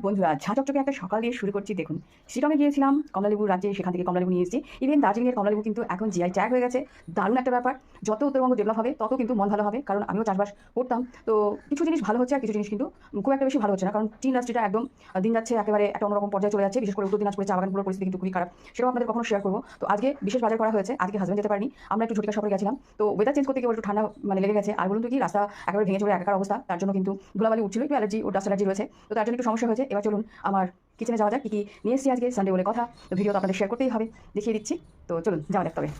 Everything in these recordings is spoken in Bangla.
বন্ধুরা, ঝাঁচকচকে একটা সকাল দিয়ে শুরু করছি। দেখুন, শিলংয়ে গিয়েছিলাম কমলালেবু রাজ্যে, সেখান থেকে কমলালেবু নিয়ে এসেছি। ইভেন দার্জিলিংয়ের কমলালেবু কিন্তু এখন জিআই ট্যাগ হয়ে গেছে। দারুণ একটা ব্যাপার। যত উত্তরবঙ্গ ডেভেলপ হবে তত কিন্তু মন ভালো হবে, কারণ আমিও চাষবাস করতাম। তো কিছু জিনিস ভালো হচ্ছে আর কিছু জিনিস কিন্তু খুব একটা বেশি ভালো হচ্ছে না, কারণ টি ইন্ডাস্ট্রিটা একদম দিন যাচ্ছে একেবারে একটা অন্যরকম পর্যায়ে চলে যাচ্ছে। বিশেষ করে উত্তর দিনাজপুরে চা বাগানগুলোর পরিস্থিতি কিন্তু খুবই খারাপ। সেটাও আপনাদের কখনো শেয়ার করবো। তো আজকে বিশেষ বাজার করা হয়েছে, আজকে হাজবেন্ড যেতে পারিনি, আমরা একটু ঝটিকা সফরে গেছিলাম। তো ওয়েদার চেঞ্জ করতে গিয়ে একটু ঠান্ডা লেগে গেছে। আর বলুন তো কি, রাস্তা একেবারে ভেঙে চলে একাকার অবস্থা। তার জন্য কিন্তু ধুলাবালি উঠছিল, একটু অ্যালার্জি ও ডাস্ট অ্যালার্জি রয়েছে। তো তার জন্য একটু সমস্যা হয়েছে। এবার চলুন আমার কিচেনে যাওয়া যাক। কী নিয়ে এসেছি আজকে, সানডে বলে কথা। তো ভিডিও তো আপনাদের শেয়ার করতেই হবে, দেখিয়ে দিচ্ছি। তো চলুন যাওয়া যাক তবে।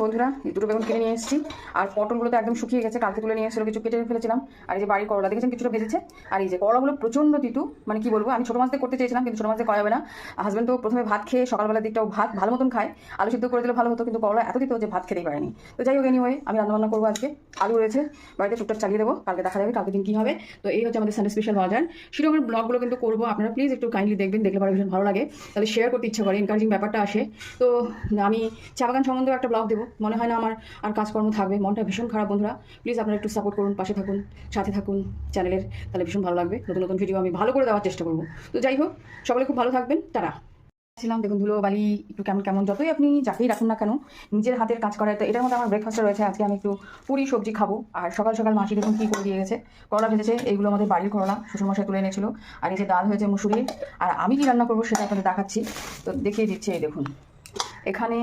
বন্ধুরা, এই দুটো বেগুন কিনে নিয়ে এসেছি। আর পটলগুলো তো একদম শুকিয়ে গেছে, কালকে তুলে নিয়ে এসেছিল, কিছু কেটে ফেলেছিলাম। আর এই যে বাড়ির করলা দেখেছেন কিছুটা ভেজেছে। আর এই যে করলাগুলো প্রচণ্ড তিতু, মানে কি বলবো, আমি ছোটো মাছ দিয়ে করতে চেয়েছিলাম, কিন্তু ছোটো মাছ দিয়ে করা যাবে না। হাজব্যান্ড তো প্রথমে ভাত খেয়ে সকালবেলার দিকটাও ভাত ভালো মতন খায়, আলু সিদ্ধ করে দিলে ভালো হতো, কিন্তু করলা এত দিত যে ভাত খেতেই পারেনি। তো যাই হোক, এনিওয়ে আমি রান্নাবান্না করবো আজকে। আলু রয়েছে বাড়িতে, টুকটাক চালিয়ে দেবো, কালকে দেখা যাবে কালকে দিন কী হবে। তো এই হচ্ছে আমাদের সানডে স্পেশাল বাজার। শিলংয়ের ব্লগগুলো কিন্তু করবো, আপনারা প্লিজ একটু কাইন্ডলি দেখবেন, দেখলে পরে ভীষণ ভালো লাগে, তাহলে শেয়ার করতে ইচ্ছে করে, এনকারেজিং ব্যাপারটা আসে। তো আমি চা বাগান সম্বন্ধেও একটা ব্লগ দেবো, মনে হয় না আমার আর কাজকর্ম থাকবে। মনটা ভীষণ খারাপ বন্ধুরা, প্লিজ আপনারা একটু সাপোর্ট করুন, পাশে থাকুন, সাথে থাকুন চ্যানেলের, তাহলে ভীষণ ভালো লাগবে। নতুন নতুন ভিডিও আমি ভালো করে দেওয়ার চেষ্টা করবো। তো যাই হোক, সকলে খুব ভালো থাকবেন, তারা ছিলাম। দেখুন ধুলো বালি একটু কেমন কেমন, যতই আপনি যাকেই রাখুন না কেন, নিজের হাতের কাজ করার। তো এটার মধ্যে আমার ব্রেকফাস্টে রয়েছে আজকে, আমি একটু পুরি সবজি খাবো। আর সকাল সকাল মাসি দেখুন কী করে দিয়ে গেছে, করলা ভেজেছে। এইগুলো আমাদের বাড়ির করলা, শ্বশুরমশাই তুলে এনেছিল। আর এই যে ডাল হয়েছে মুসুরির। আর আমি কি রান্না করবো সেটা আপনাদের দেখাচ্ছি, তো দেখিয়ে দিচ্ছি। এই দেখুন, এখানে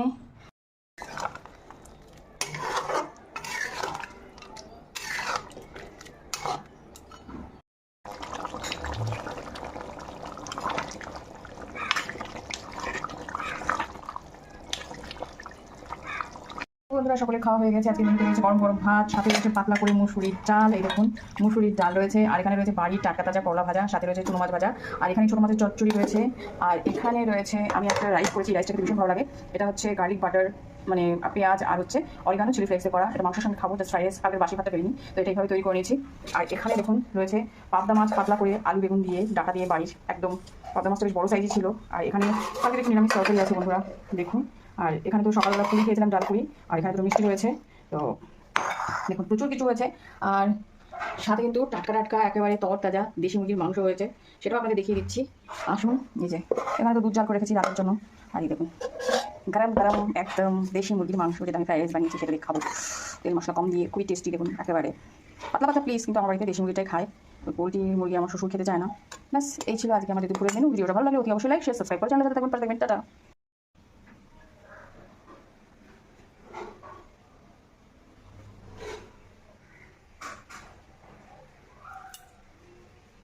বন্ধুরা সকলে খাওয়া হয়ে গেছে। আজকে মেনুতে রয়েছে গরম গরম ভাত, সাথে রয়েছে পাতলা করে মুসুরির ডাল। এই দেখুন, মুসুরির ডাল রয়েছে। আর এখানে রয়েছে বাড়ির টাটকা তাজা করলা ভাজা, সাথে রয়েছে চুনো মাছ ভাজা। আর এখানে ছোটো মাছের চচ্চড়ি রয়েছে। আর এখানে রয়েছে, আমি একটা রাইস করেছি, রাইসটা ভীষণ ভালো লাগে। এটা হচ্ছে গার্লিক বাটার, মানে পেঁয়াজ আর হচ্ছে অরিগানো চিলি ফ্লেক্সে করা। এটা মাংসের সঙ্গে খাবো, জাস্ট ফ্রাইড রাইস, কালকে বাসি ভাতটা পেরিনি, তো এটা এইভাবে তৈরি করে নিয়েছি। আর এখানে দেখুন রয়েছে পাবদা মাছ, পাতলা করে আলু বেগুন দিয়ে, ডাটা দিয়ে বাড়ির একদম। পাবদা মাছটা বেশ বড়ো সাইজই ছিল। আর এখানে কালকে একটু নিরামিষ তরকারি আছে বন্ধুরা, দেখুন। আর এখানে তো সকালবেলা পুরি খেয়েছিলাম, ডাল পুরি। আর এখানে তো মিষ্টি রয়েছে। তো দেখুন প্রচুর কিছু হয়েছে। আর সাথে কিন্তু টাটকা টাটকা একেবারে তরতাজা দেশি মুরগির মাংস হয়েছে, সেটাও আপনাকে দেখিয়ে দিচ্ছি। আসুন, এই যে এখানে তো দুধ জাল করে রেখেছি রাতের জন্য। আর এই দেখুন, গরম গরম একদম দেশি মুরগির মাংস, যেটা আমি ফ্রাইড রাইস বানিয়েছি, সেটা দিয়ে খাবো, তেল মশলা কম দিয়ে, খুবই টেস্টি। দেখুন একেবারে পাতলা পাতলা প্লিজ, কিন্তু আমার বাড়িতে দেশি মুরগিটাই খায়, পোলট্রি মুরগি আমার শ্বশুর খেতে চায় না। ব্যাস এই ছিল আজকে আমাদের দুপুরের মেনু। ভিডিওটা ভালো লাগলে অতি অবশ্যই লাইক শেয়ার সাবস্ক্রাইব করে চ্যানেলের সাথে থাকবেন, পাশে থাকবেন, টাটা।